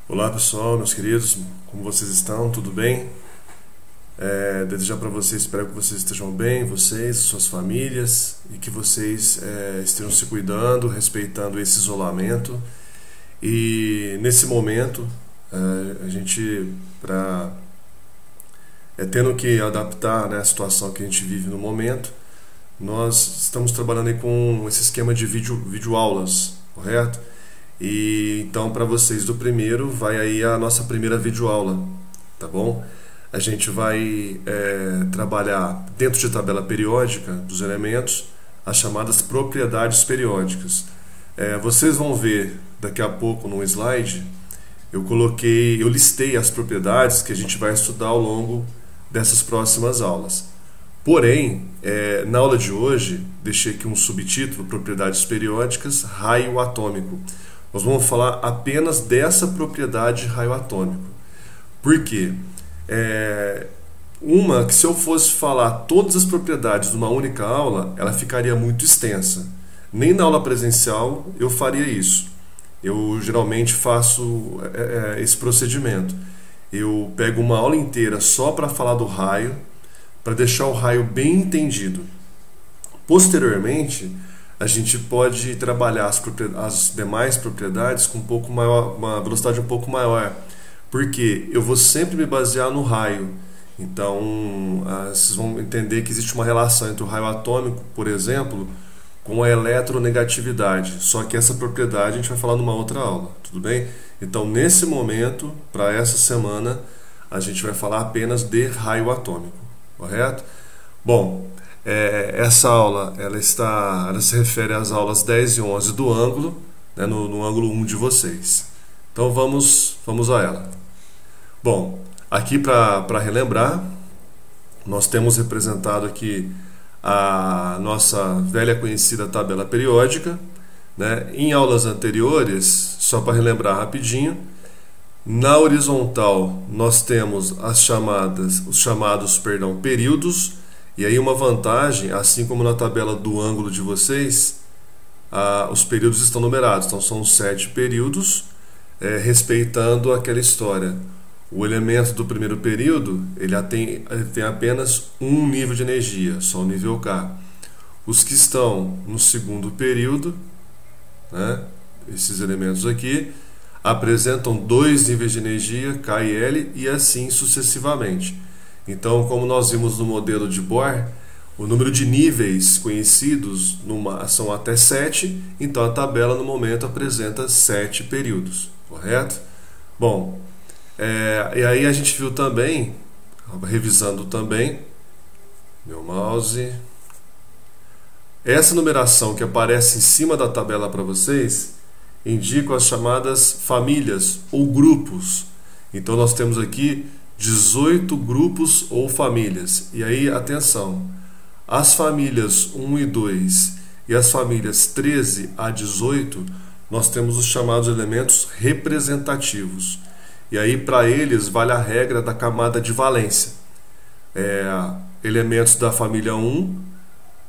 Olá pessoal, meus queridos, como vocês estão? Tudo bem? Desejar para vocês, espero que vocês estejam bem, vocês, suas famílias, e que vocês estejam se cuidando, respeitando esse isolamento. E nesse momento, a gente, tendo que adaptar, né, a situação que a gente vive no momento, nós estamos trabalhando aí com esse esquema de videoaulas, correto? E então para vocês do primeiro vai aí a nossa primeira videoaula, tá bom? A gente vai trabalhar dentro de tabela periódica dos elementos as chamadas propriedades periódicas. Vocês vão ver daqui a pouco no slide, eu listei as propriedades que a gente vai estudar ao longo dessas próximas aulas. Porém, na aula de hoje, deixei aqui um subtítulo, propriedades periódicas, raio atômico. Nós vamos falar apenas dessa propriedade raio atômico. Por quê? Que se eu fosse falar todas as propriedades numa única aula, ela ficaria muito extensa. Nem na aula presencial eu faria isso. Eu geralmente faço esse procedimento. Eu pego uma aula inteira só para falar do raio, para deixar o raio bem entendido. Posteriormente, a gente pode trabalhar as demais propriedades com uma velocidade um pouco maior, porque eu vou sempre me basear no raio. Então, vocês vão entender que existe uma relação entre o raio atômico, por exemplo, com a eletronegatividade. Só que essa propriedade a gente vai falar numa outra aula, tudo bem? Então, nesse momento, para essa semana, a gente vai falar apenas de raio atômico, correto? Bom, essa aula ela se refere às aulas 10 e 11 do ângulo, né, no ângulo 1 de vocês. Então vamos a ela. Bom, aqui para relembrar, nós temos representado aqui a nossa velha conhecida tabela periódica, né? Em aulas anteriores, só para relembrar rapidinho, na horizontal nós temos os chamados períodos. E aí uma vantagem, assim como na tabela do ângulo de vocês, os períodos estão numerados. Então são 7 períodos, respeitando aquela história. O elemento do primeiro período, ele tem apenas um nível de energia, só o nível K. Os que estão no segundo período, né, esses elementos aqui, apresentam 2 níveis de energia, K e L, e assim sucessivamente. Então, como nós vimos no modelo de Bohr, o número de níveis conhecidos são até 7, então a tabela no momento apresenta 7 períodos, correto? Bom, e aí a gente viu também, revisando também, meu mouse, essa numeração que aparece em cima da tabela para vocês, indica as chamadas famílias ou grupos. Então nós temos aqui 18 grupos ou famílias. E aí, atenção, as famílias 1 e 2 e as famílias 13 a 18, nós temos os chamados elementos representativos. E aí, para eles, vale a regra da camada de valência. Elementos da família 1,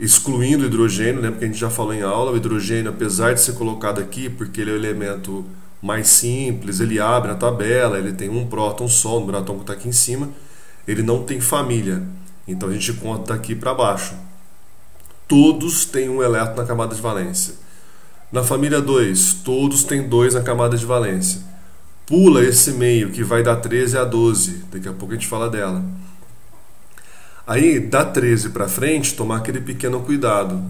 excluindo o hidrogênio, lembra que a gente já falou em aula, o hidrogênio, apesar de ser colocado aqui, porque ele é o elemento mais simples, ele abre a tabela, ele tem um próton só, o número atômico está aqui em cima, ele não tem família, então a gente conta daqui para baixo. Todos têm um elétron na camada de valência. Na família 2, todos têm 2 na camada de valência. Pula esse meio que vai da 13 a 12, daqui a pouco a gente fala dela. Aí, da 13 para frente, tomar aquele pequeno cuidado.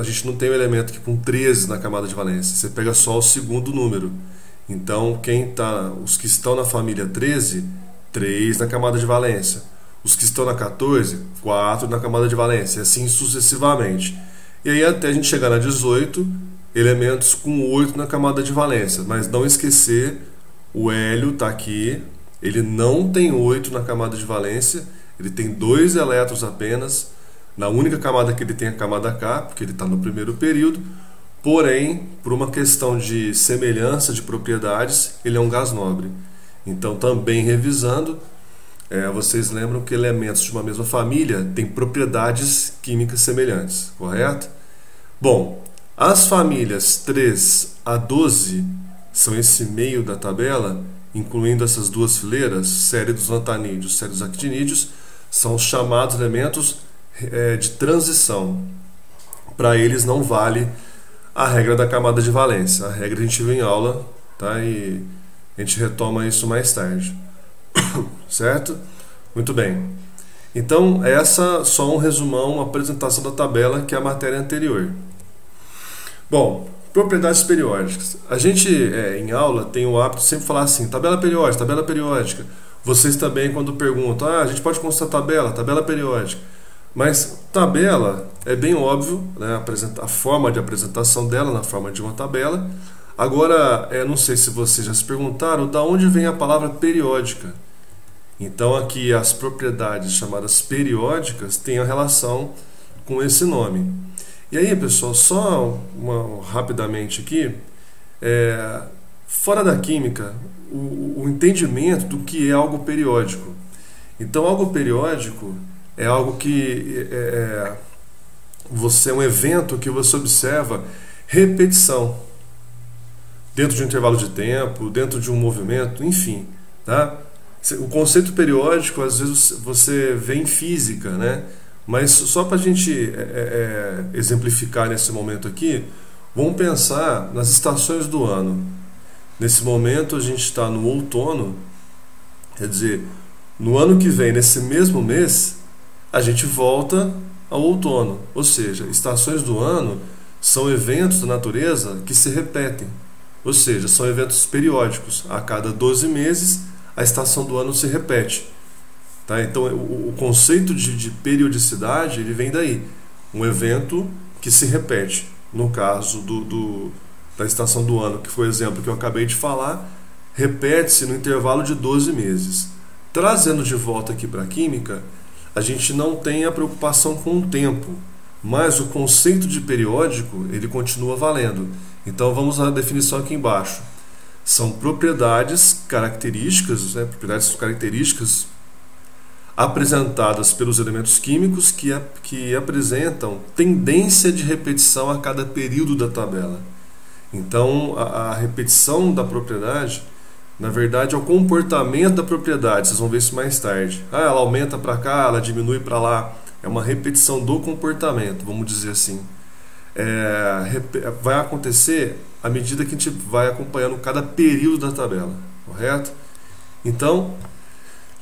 A gente não tem um elemento aqui com 13 na camada de valência, você pega só o segundo número. Então, os que estão na família 13, 3 na camada de valência. Os que estão na 14, 4 na camada de valência, e assim sucessivamente. E aí, até a gente chegar na 18, elementos com 8 na camada de valência. Mas não esquecer, o hélio está aqui, ele não tem 8 na camada de valência, ele tem 2 elétrons apenas. Na única camada que ele tem a camada K, porque ele está no primeiro período. Porém, por uma questão de semelhança de propriedades, ele é um gás nobre. Então, também revisando, vocês lembram que elementos de uma mesma família têm propriedades químicas semelhantes, correto? Bom, as famílias 3 a 12 são esse meio da tabela, incluindo essas duas fileiras, série dos lantanídeos, série dos actinídeos, são os chamados elementos de transição. Para eles não vale a regra da camada de valência. A regra a gente viu em aula, tá? E a gente retoma isso mais tarde. Certo? Muito bem. Então, essa só um resumão, uma apresentação da tabela, que é a matéria anterior. Bom, propriedades periódicas. A gente, em aula, tem o hábito de sempre falar assim, tabela periódica, tabela periódica. Vocês também, quando perguntam, a gente pode consultar tabela, tabela periódica. Mas tabela é bem óbvio, né, a forma de apresentação dela na forma de uma tabela. Agora, não sei se vocês já se perguntaram, da onde vem a palavra periódica. Então aqui as propriedades chamadas periódicas têm a relação com esse nome. E aí, pessoal, só rapidamente aqui, fora da química, o entendimento do que é algo periódico. Então, algo periódico é algo que é um evento que você observa repetição dentro de um intervalo de tempo, dentro de um movimento, enfim, tá? O conceito periódico, às vezes, você vê em física, né? Mas só para a gente exemplificar nesse momento aqui, vamos pensar nas estações do ano. Nesse momento a gente está no outono, quer dizer, no ano que vem, nesse mesmo mês, a gente volta ao outono. Ou seja, estações do ano são eventos da natureza que se repetem. Ou seja, são eventos periódicos. A cada 12 meses, a estação do ano se repete. Tá? Então, o conceito de periodicidade ele vem daí. Um evento que se repete. No caso da estação do ano, que foi o exemplo que eu acabei de falar, repete-se no intervalo de 12 meses. Trazendo de volta aqui para a química, a gente não tem a preocupação com o tempo, mas o conceito de periódico ele continua valendo. Então, vamos à definição aqui embaixo. São propriedades características, propriedades características apresentadas pelos elementos químicos que apresentam tendência de repetição a cada período da tabela. Então, a repetição da propriedade, na verdade, é o comportamento da propriedade. Vocês vão ver isso mais tarde. Ela aumenta para cá, ela diminui para lá. É uma repetição do comportamento, vamos dizer assim. Vai acontecer à medida que a gente vai acompanhando cada período da tabela, correto? Então,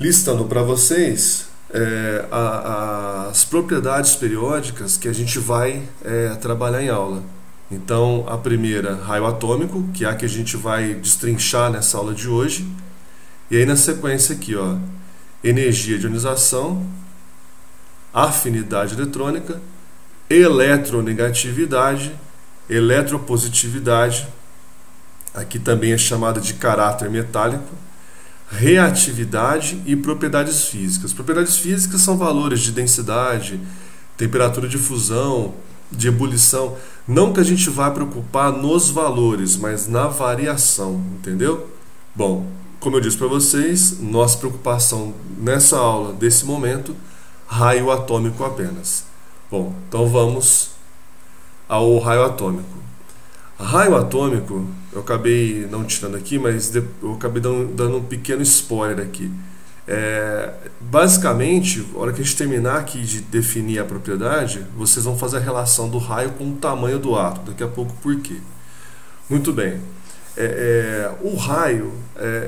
listando para vocês as propriedades periódicas que a gente vai trabalhar em aula. Então, a primeira, raio atômico, que é a que a gente vai destrinchar nessa aula de hoje. E aí na sequência aqui, ó, energia de ionização, afinidade eletrônica, eletronegatividade, eletropositividade, aqui também é chamada de caráter metálico, reatividade e propriedades físicas. Propriedades físicas são valores de densidade, temperatura de fusão, de ebulição. Não que a gente vá preocupar nos valores, mas na variação, entendeu? Bom, como eu disse para vocês, nossa preocupação nessa aula, desse momento, raio atômico apenas. Bom, então vamos ao raio atômico. Raio atômico, eu acabei não tirando aqui, mas eu acabei dando um pequeno spoiler aqui. Basicamente, na hora que a gente terminar aqui de definir a propriedade, vocês vão fazer a relação do raio com o tamanho do átomo. Daqui a pouco, por quê? Muito bem. O raio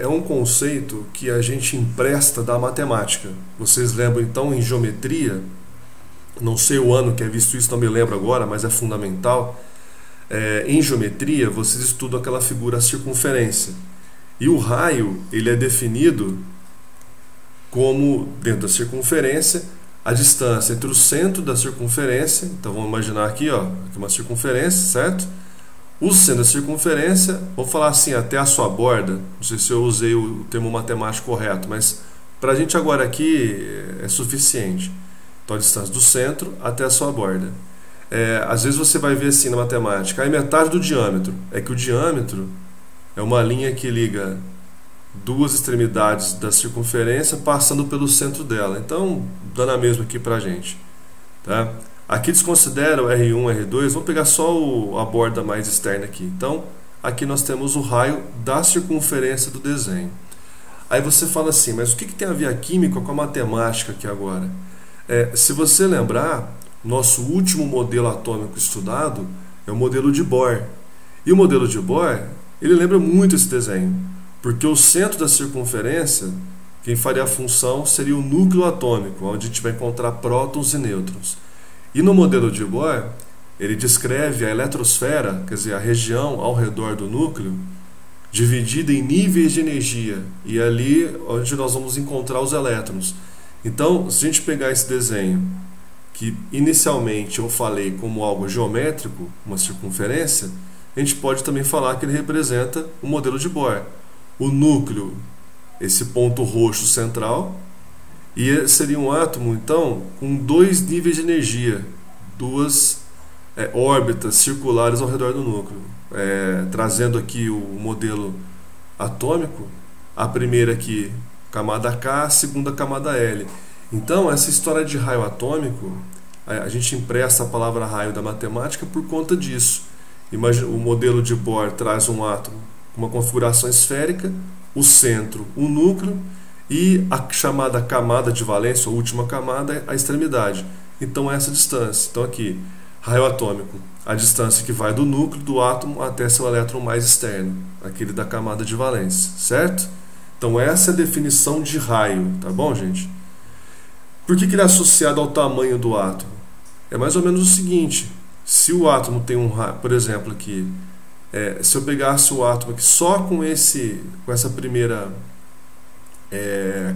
é um conceito que a gente empresta da matemática. Vocês lembram, então, em geometria, não sei o ano que é visto isso, não me lembro agora, mas é fundamental. Em geometria, vocês estudam aquela figura circunferência. E o raio, ele é definido como, dentro da circunferência, a distância entre o centro da circunferência. Então vamos imaginar aqui, ó, aqui uma circunferência, certo? O centro da circunferência, vamos falar assim, até a sua borda. Não sei se eu usei o termo matemático correto, mas para a gente agora aqui é suficiente. Então a distância do centro até a sua borda. Às vezes você vai ver assim na matemática, aí metade do diâmetro. É que o diâmetro é uma linha que liga duas extremidades da circunferência passando pelo centro dela. Então, dando a mesma aqui pra gente, tá? Aqui desconsidera o R1, R2, vamos pegar só a borda mais externa aqui. Então, aqui nós temos o raio da circunferência do desenho. Aí você fala assim, mas o que tem a ver a química com a matemática aqui agora? Se você lembrar, nosso último modelo atômico estudado é o modelo de Bohr. E o modelo de Bohr, ele lembra muito esse desenho, porque o centro da circunferência, quem faria a função seria o núcleo atômico, onde a gente vai encontrar prótons e nêutrons. E no modelo de Bohr, ele descreve a eletrosfera, quer dizer, a região ao redor do núcleo, dividida em níveis de energia, e ali onde nós vamos encontrar os elétrons. Então, se a gente pegar esse desenho, que inicialmente eu falei como algo geométrico, uma circunferência, a gente pode também falar que ele representa o modelo de Bohr. O núcleo, esse ponto roxo central, e seria um átomo, então, com 2 níveis de energia, 2 órbitas circulares ao redor do núcleo. Trazendo aqui o modelo atômico, a primeira aqui, camada K, a segunda camada L. Então, essa história de raio atômico, a gente empresta a palavra raio da matemática por conta disso. Imagina, o modelo de Bohr traz um átomo com uma configuração esférica, o centro, o núcleo, e a chamada camada de valência, a última camada, a extremidade. Então, essa distância. Então, aqui, raio atômico, a distância que vai do núcleo do átomo até seu elétron mais externo, aquele da camada de valência, certo? Então, essa é a definição de raio, tá bom, gente? Por que ele é associado ao tamanho do átomo? É mais ou menos o seguinte: se o átomo tem um raio, por exemplo, aqui, se eu pegasse o átomo aqui só com essa primeira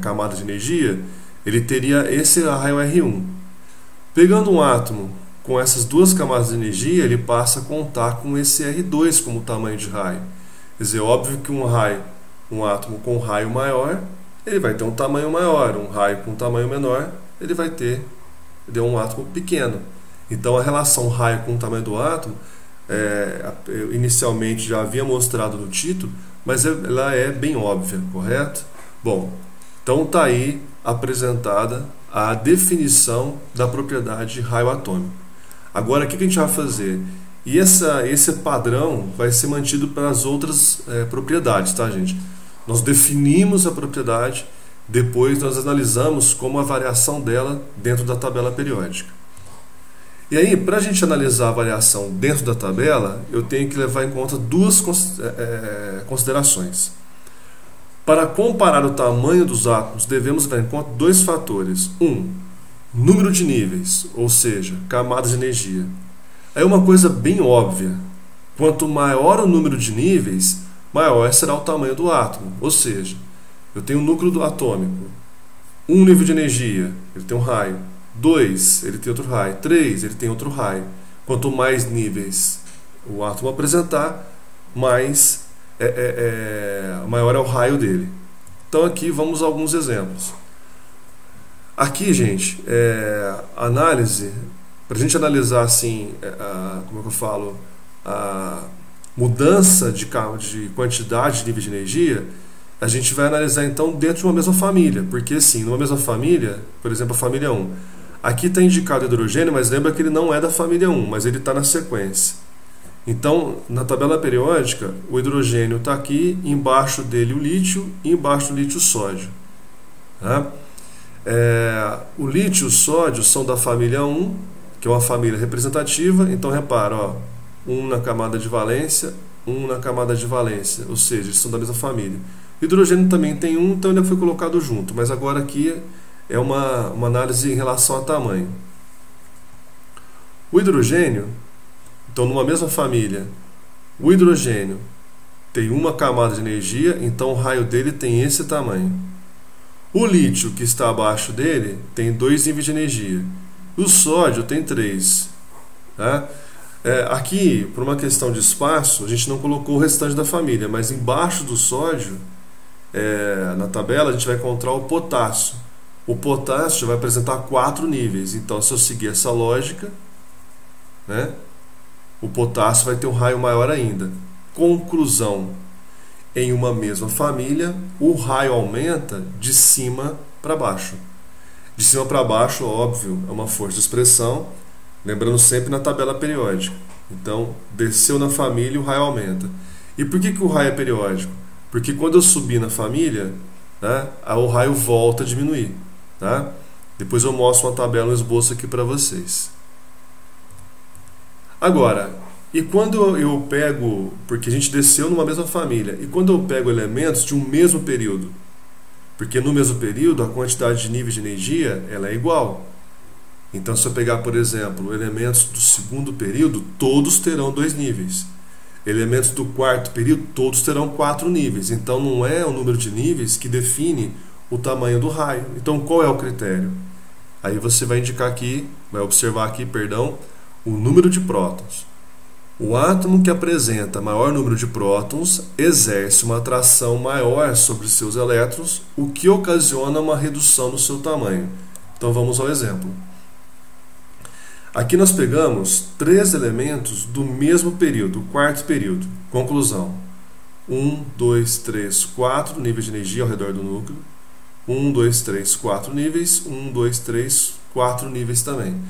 camada de energia, ele teria esse raio R1. Pegando um átomo com essas 2 camadas de energia, ele passa a contar com esse R2 como tamanho de raio. Quer dizer, óbvio que um átomo com raio maior, ele vai ter um tamanho maior. Um raio com tamanho menor, ele vai ter um átomo pequeno. Então, a relação raio com o tamanho do átomo, eu inicialmente já havia mostrado no título, mas ela é bem óbvia, correto? Bom, então está aí apresentada a definição da propriedade de raio atômico. Agora, o que a gente vai fazer? E esse padrão vai ser mantido para as outras propriedades, tá, gente? Nós definimos a propriedade, depois nós analisamos como a variação dela dentro da tabela periódica. E aí, para a gente analisar a variação dentro da tabela, eu tenho que levar em conta 2 considerações. Para comparar o tamanho dos átomos, devemos levar em conta 2 fatores. Número de níveis, ou seja, camadas de energia. Aí uma coisa bem óbvia: quanto maior o número de níveis, maior será o tamanho do átomo. Ou seja, eu tenho um núcleo atômico, 1 nível de energia, ele tem um raio. 2, ele tem outro raio. 3, ele tem outro raio. Quanto mais níveis o átomo apresentar, maior é o raio dele. Então aqui vamos a alguns exemplos. Aqui, gente, análise, para a gente analisar assim, como é que eu falo, a mudança de quantidade de nível de energia, a gente vai analisar então dentro de uma mesma família, porque assim, numa mesma família, por exemplo, a família 1, aqui está indicado hidrogênio, mas lembra que ele não é da família 1, mas ele está na sequência. Então, na tabela periódica, o hidrogênio está aqui, embaixo dele o lítio e embaixo do lítio o sódio. Tá? O lítio e o sódio são da família 1, que é uma família representativa. Então, repara, ó, 1 na camada de valência, 1 na camada de valência, ou seja, eles são da mesma família. O hidrogênio também tem 1, então ele foi colocado junto, mas agora aqui é uma análise em relação a tamanho. O hidrogênio, então numa mesma família, o hidrogênio tem uma camada de energia, então o raio dele tem esse tamanho. O lítio, que está abaixo dele, tem 2 níveis de energia. O sódio tem 3. Tá? Aqui, por uma questão de espaço, a gente não colocou o restante da família, mas embaixo do sódio, na tabela, a gente vai encontrar o potássio. O potássio vai apresentar 4 níveis. Então, se eu seguir essa lógica, né, o potássio vai ter um raio maior ainda. Conclusão: em uma mesma família, o raio aumenta de cima para baixo. De cima para baixo, óbvio, é uma força de expressão, lembrando sempre na tabela periódica. Então, desceu na família, o raio aumenta. E por que o raio é periódico? Porque quando eu subir na família, né, o raio volta a diminuir. Tá? Depois eu mostro uma tabela, um esboço aqui para vocês. Agora, e quando eu pego, porque a gente desceu numa mesma família, e quando eu pego elementos de um mesmo período? Porque no mesmo período a quantidade de níveis de energia ela é igual. Então, se eu pegar, por exemplo, elementos do segundo período, todos terão 2 níveis. Elementos do quarto período, todos terão 4 níveis. Então, não é o número de níveis que define o tamanho do raio. Então, qual é o critério? Aí você vai indicar aqui, vai observar aqui, perdão, o número de prótons. O átomo que apresenta maior número de prótons exerce uma atração maior sobre seus elétrons, o que ocasiona uma redução no seu tamanho. Então, vamos ao exemplo. Aqui nós pegamos 3 elementos do mesmo período, o quarto período. Conclusão: 1, 2, 3, 4 níveis de energia ao redor do núcleo. 1, 2, 3, 4 níveis. 1, 2, 3, 4 níveis também.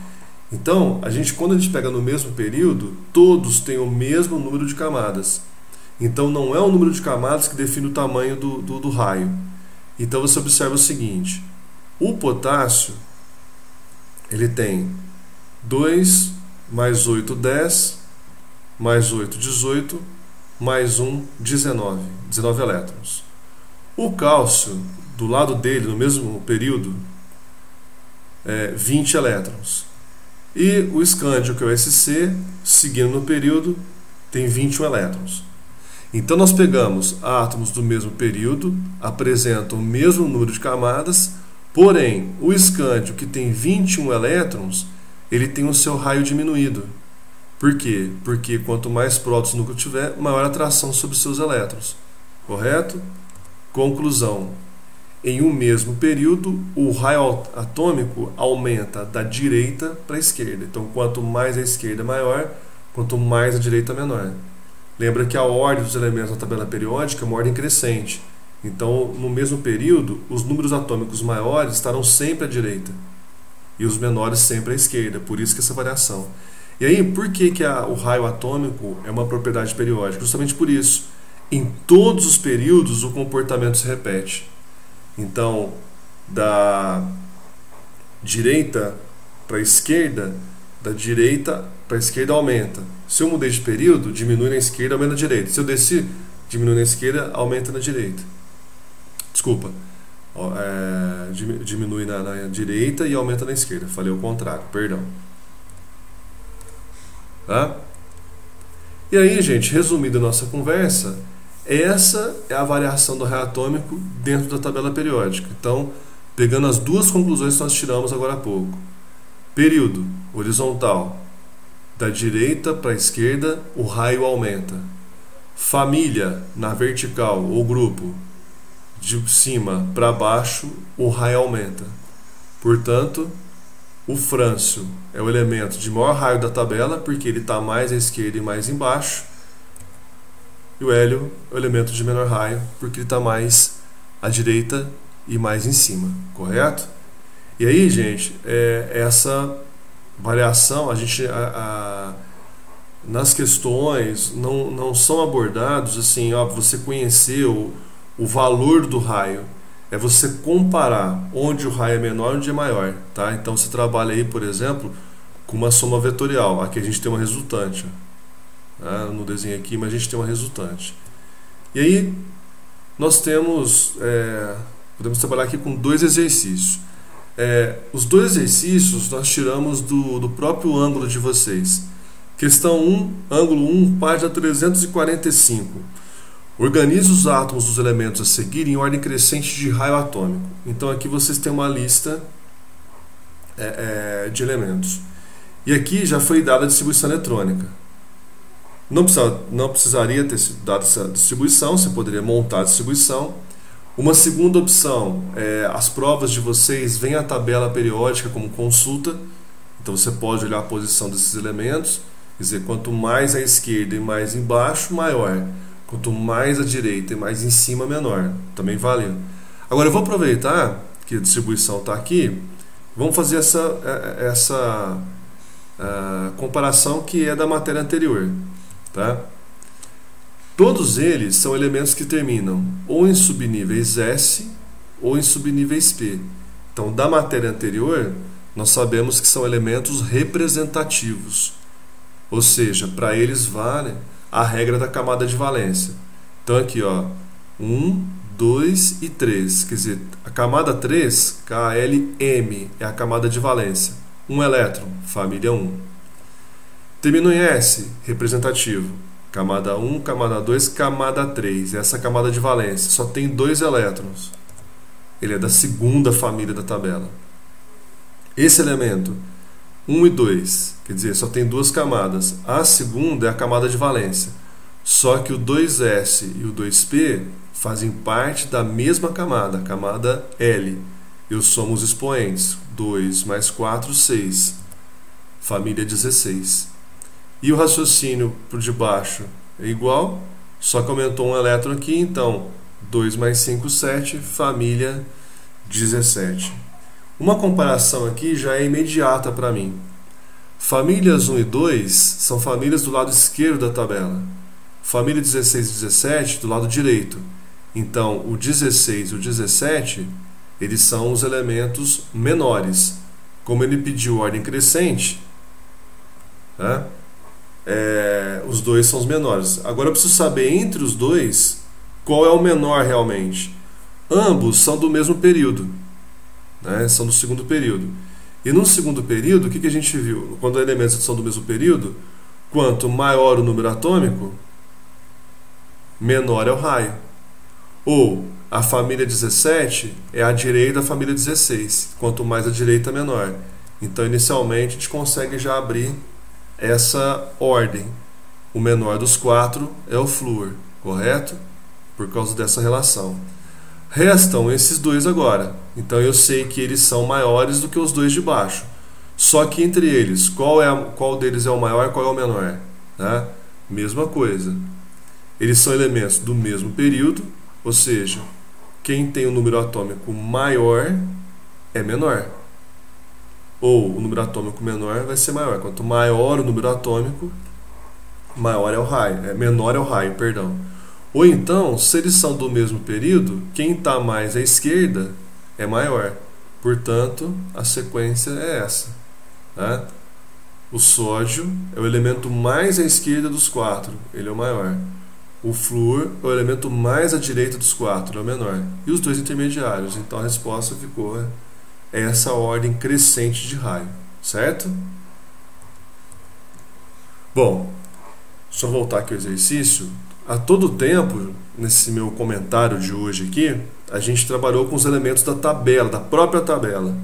Então, quando a gente pega no mesmo período, todos têm o mesmo número de camadas. Então, não é o número de camadas que define o tamanho do raio. Então, você observa o seguinte: o potássio ele tem 2 mais 8, 10, mais 8, 18, mais 1, 19 elétrons. O cálcio, do lado dele, no mesmo período, é 20 elétrons. E o escândio, que é o SC, seguindo no período, tem 21 elétrons. Então, nós pegamos átomos do mesmo período, apresentam o mesmo número de camadas, porém, o escândio, que tem 21 elétrons, ele tem o seu raio diminuído. Por quê? Porque quanto mais prótons o núcleo tiver, maior atração sobre seus elétrons. Correto? Conclusão: em um mesmo período, o raio atômico aumenta da direita para a esquerda. Então, quanto mais a esquerda maior, quanto mais a direita menor. Lembra que a ordem dos elementos na tabela periódica é uma ordem crescente. Então, no mesmo período, os números atômicos maiores estarão sempre à direita e os menores sempre à esquerda. Por isso que essa variação. E aí, por que o raio atômico é uma propriedade periódica? Justamente por isso. Em todos os períodos, o comportamento se repete. Então, da direita para a esquerda, da direita para a esquerda aumenta. Se eu mudei de período, diminui na esquerda, aumenta na direita. Se eu desci, diminui na esquerda, aumenta na direita. Desculpa. Diminui na direita e aumenta na esquerda. Falei o contrário, perdão. Tá? E aí, gente, resumindo a nossa conversa, essa é a variação do raio atômico dentro da tabela periódica. Então, pegando as duas conclusões que nós tiramos agora há pouco. Período horizontal, da direita para a esquerda, o raio aumenta. Família, na vertical, ou grupo, de cima para baixo, o raio aumenta. Portanto, o frâncio é o elemento de maior raio da tabela, porque ele está mais à esquerda e mais embaixo. E o hélio é o elemento de menor raio, porque ele está mais à direita e mais em cima, correto? E aí, gente, essa variação, nas questões não são abordados assim, ó, você conhecer o valor do raio. É você comparar onde o raio é menor e onde é maior, tá? Então você trabalha aí, por exemplo, com uma soma vetorial. Aqui a gente tem uma resultante, tá? No desenho aqui, mas a gente tem uma resultante. E aí nós temos, podemos trabalhar aqui com 2 exercícios. Os 2 exercícios nós tiramos do próprio ângulo de vocês. Questão 1, ângulo 1, página 345. Organize os átomos dos elementos a seguir em ordem crescente de raio atômico. Então aqui vocês têm uma lista de elementos. E aqui já foi dada a distribuição eletrônica. Não precisaria ter sido dada essa distribuição, você poderia montar a distribuição. Uma segunda opção as provas de vocês vêm a tabela periódica como consulta. Então você pode olhar a posição desses elementos, quer dizer, quanto mais à esquerda e mais embaixo, maior. Quanto mais à direita e mais em cima, menor. Também vale. Agora eu vou aproveitar que a distribuição está aqui. Vamos fazer essa comparação que é da matéria anterior. Tá? Todos eles são elementos que terminam ou em subníveis S ou em subníveis P. Então, da matéria anterior, nós sabemos que são elementos representativos, ou seja, para eles vale a regra da camada de valência. Então aqui, ó, 1, 2 e 3, quer dizer, a camada 3, KLM, é a camada de valência. Um elétron, família 1. Terminou em S, representativo. Camada 1, camada 2, camada 3. Essa camada de valência só tem 2 elétrons. Ele é da segunda família da tabela. Esse elemento, 1 e 2, quer dizer, só tem 2 camadas. A segunda é a camada de valência. Só que o 2s e o 2p fazem parte da mesma camada, a camada L. Eu somo os expoentes. 2 mais 4, 6. Família 16. E o raciocínio por debaixo é igual, só que aumentou um elétron aqui, então 2 mais 5, 7, família 17. Uma comparação aqui já é imediata para mim. Famílias 1 e 2 são famílias do lado esquerdo da tabela. Família 16 e 17 do lado direito. Então, o 16 e o 17, eles são os elementos menores. Como ele pediu ordem crescente, né? Os dois são os menores. Agora eu preciso saber entre os dois qual é o menor realmente. Ambos são do mesmo período, né? São do segundo período. E no segundo período, o que a gente viu? Quando elementos são do mesmo período, quanto maior o número atômico, menor é o raio. Ou a família 17 é a direita da família 16. Quanto mais a direita, menor. Então, inicialmente, a gente consegue já abrir essa ordem. O menor dos 4 é o flúor, correto? Por causa dessa relação. Restam esses dois agora. Então eu sei que eles são maiores do que os dois de baixo. Só que entre eles, qual deles é o maior e qual é o menor? Né? Mesma coisa. Eles são elementos do mesmo período, ou seja, quem tem o número atômico maior é menor. Ou o número atômico menor vai ser maior. Quanto maior o número atômico, maior é o raio, menor é o raio, perdão. Ou então, se eles são do mesmo período, quem está mais à esquerda é maior. Portanto, a sequência é essa. Né? O sódio é o elemento mais à esquerda dos 4, ele é o maior. O flúor é o elemento mais à direita dos 4, ele é o menor. E os dois intermediários. Então a resposta ficou essa ordem crescente de raio. Certo? Bom, deixa eu voltar aqui ao exercício. A todo tempo, nesse meu comentário de hoje aqui, a gente trabalhou com os elementos da tabela, da própria tabela.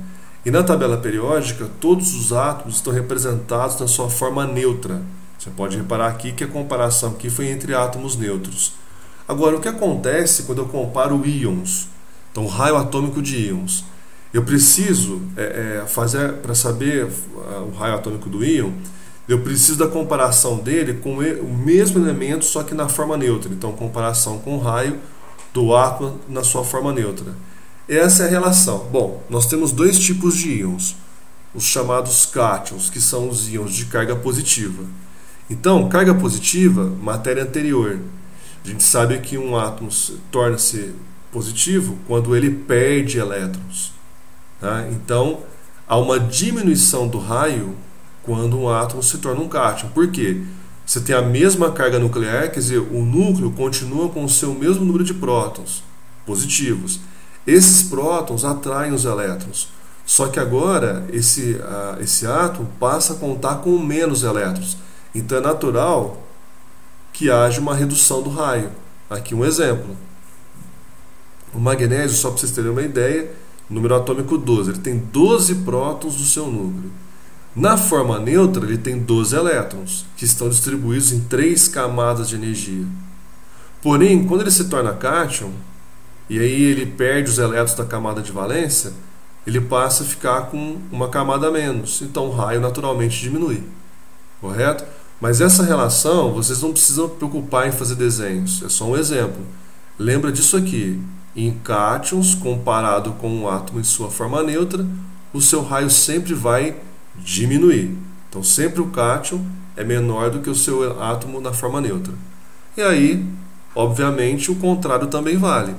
E na tabela periódica, todos os átomos estão representados na sua forma neutra. Você pode reparar aqui que a comparação aqui foi entre átomos neutros. Agora, o que acontece quando eu comparo íons? Então, o raio atômico de íons. Eu preciso fazer, para saber o raio atômico do íon, eu preciso da comparação dele com o mesmo elemento, só que na forma neutra. Então, comparação com o raio do átomo na sua forma neutra. Essa é a relação. Bom, nós temos dois tipos de íons. Os chamados cátions, que são os íons de carga positiva. Então, carga positiva, matéria anterior. A gente sabe que um átomo torna-se positivo quando ele perde elétrons. Tá? Então, há uma diminuição do raio quando um átomo se torna um cátion. Por quê? Você tem a mesma carga nuclear, quer dizer, o núcleo continua com o seu mesmo número de prótons positivos. Esses prótons atraem os elétrons. Só que agora esse átomo passa a contar com menos elétrons. Então é natural que haja uma redução do raio. Aqui um exemplo. O magnésio, só para vocês terem uma ideia, número atômico 12. Ele tem 12 prótons no seu núcleo. Na forma neutra, ele tem 12 elétrons, que estão distribuídos em 3 camadas de energia. Porém, quando ele se torna cátion, e aí ele perde os elétrons da camada de valência, ele passa a ficar com uma camada a menos. Então o raio naturalmente diminui. Correto? Mas essa relação, vocês não precisam preocupar em fazer desenhos. É só um exemplo. Lembra disso aqui. Em cátions, comparado com um átomo em sua forma neutra, o seu raio sempre vai diminuir. Então sempre o cátion é menor do que o seu átomo na forma neutra. E aí, obviamente, o contrário também vale.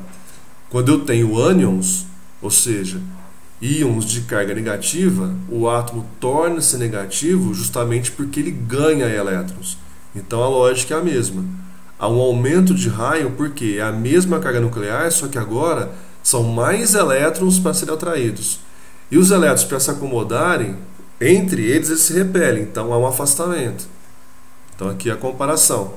Quando eu tenho ânions, Ou seja, íons de carga negativa, o átomo torna-se negativo justamente porque ele ganha elétrons. Então a lógica é a mesma. Há um aumento de raio porque é a mesma carga nuclear, só que agora são mais elétrons para serem atraídos. E os elétrons, para se acomodarem, entre eles se repelem, então há um afastamento. Então aqui é a comparação.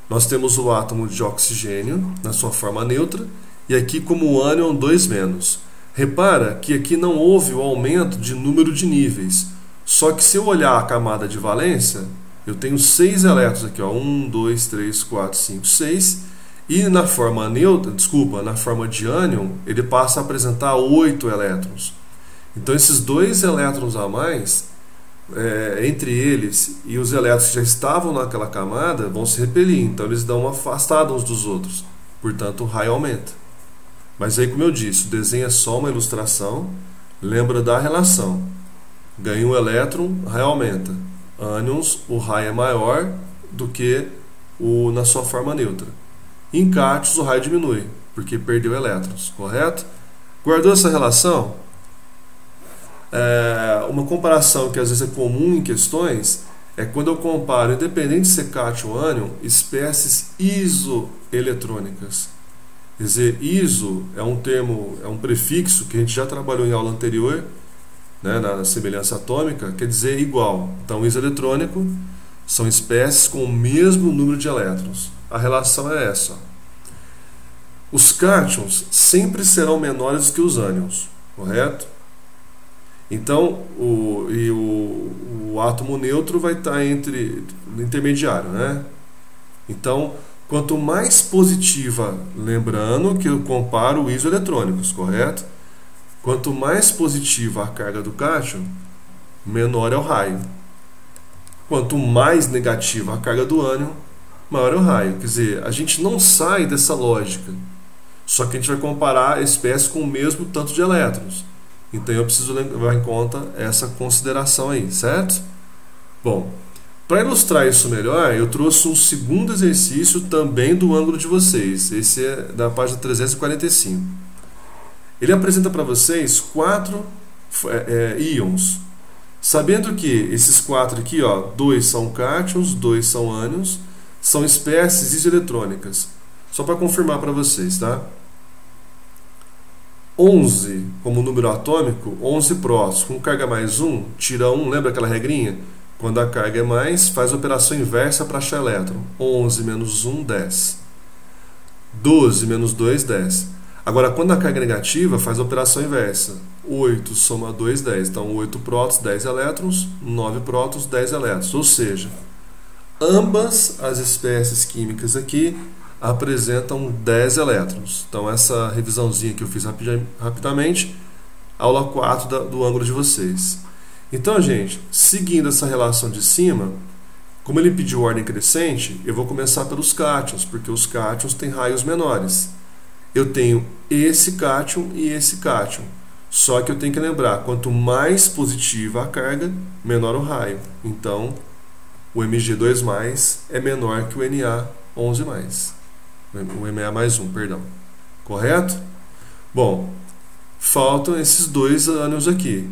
Nós temos o átomo de oxigênio na sua forma neutra e aqui como ânion 2-. Repara que aqui não houve o aumento de número de níveis. Só que se eu olhar a camada de valência, eu tenho 6 elétrons aqui, ó, 1, 2, 3, 4, 5, 6. E na forma neutra, na forma de ânion, ele passa a apresentar 8 elétrons. Então esses 2 elétrons a mais, entre eles e os elétrons que já estavam naquela camada, vão se repelir. Então eles dão uma afastada uns dos outros. Portanto, o raio aumenta. Mas aí, como eu disse, o desenho é só uma ilustração. Lembra da relação. Ganha um elétron, o raio aumenta. Ânions, o raio é maior do que na sua forma neutra. Em cátions, o raio diminui, porque perdeu elétrons, correto? Guardou essa relação? Uma comparação que às vezes é comum em questões é quando eu comparo, independente de ser cátion ou ânion, espécies isoeletrônicas. Quer dizer, iso é um termo, é um prefixo que a gente já trabalhou em aula anterior, né, na semelhança atômica, quer dizer igual. Então, isoeletrônico são espécies com o mesmo número de elétrons. A relação é essa. Os cátions sempre serão menores que os ânions, correto? Então, o átomo neutro vai estar no intermediário, né? Então, quanto mais positiva, lembrando que eu comparo isoeletrônicos, correto? Quanto mais positiva a carga do cátion, menor é o raio. Quanto mais negativa a carga do ânion, maior é o raio. Quer dizer, a gente não sai dessa lógica, só que a gente vai comparar espécies com o mesmo tanto de elétrons. Então eu preciso levar em conta essa consideração aí, certo? Bom, para ilustrar isso melhor, eu trouxe um segundo exercício também do ângulo de vocês. Esse é da página 345. Ele apresenta para vocês 4 íons. Sabendo que esses 4 aqui, 2 são cátions, 2 são ânions, são espécies isoeletrônicas. Só para confirmar para vocês, tá? 11 como número atômico, 11 prótons com carga mais 1, tira 1, lembra aquela regrinha? Quando a carga é mais, faz a operação inversa para achar elétron. 11 menos 1, 10. 12 menos 2, 10. Agora, quando a carga é negativa, faz a operação inversa. 8 soma 2, 10. Então, 8 prótons, 10 elétrons, 9 prótons, 10 elétrons. Ou seja, ambas as espécies químicas aqui apresentam 10 elétrons. Então, essa revisãozinha que eu fiz rapidamente, aula 4 do ângulo de vocês. Então, gente, seguindo essa relação de cima, como ele pediu ordem crescente, eu vou começar pelos cátions, porque os cátions têm raios menores. Eu tenho esse cátion e esse cátion. Só que eu tenho que lembrar, quanto mais positiva a carga, menor o raio. Então, o Mg2+, é menor que o Na11+. O Ma mais 1, perdão. Correto? Bom, faltam esses 2 ânions aqui.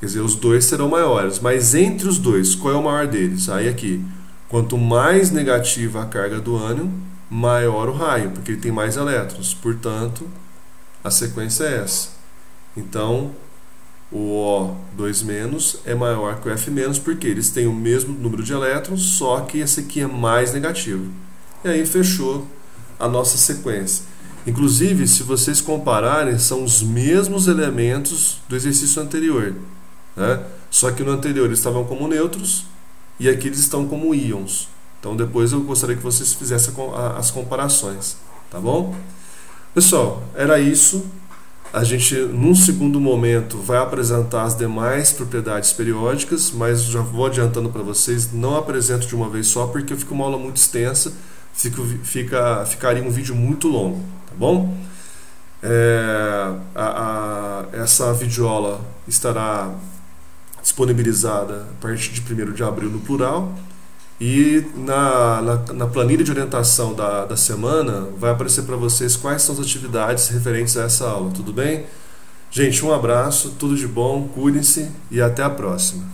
Quer dizer, os 2 serão maiores. Mas entre os 2, qual é o maior deles? Aí aqui, quanto mais negativa a carga do ânion, maior o raio, porque ele tem mais elétrons. Portanto, a sequência é essa. Então, o O2- é maior que o F-, porque eles têm o mesmo número de elétrons, só que esse aqui é mais negativo. E aí fechou a nossa sequência. Inclusive, se vocês compararem, são os mesmos elementos do exercício anterior, né? Só que no anterior eles estavam como neutros e aqui eles estão como íons. Então depois eu gostaria que vocês fizessem as comparações, tá bom? Pessoal, era isso. A gente, num segundo momento, vai apresentar as demais propriedades periódicas, mas já vou adiantando para vocês, não apresento de uma vez só, porque fica uma aula muito extensa, ficaria um vídeo muito longo, tá bom? Essa videoaula estará disponibilizada a partir de 1º de abril no plural, E na planilha de orientação da semana vai aparecer para vocês quais são as atividades referentes a essa aula, tudo bem? Gente, um abraço, tudo de bom, cuidem-se e até a próxima.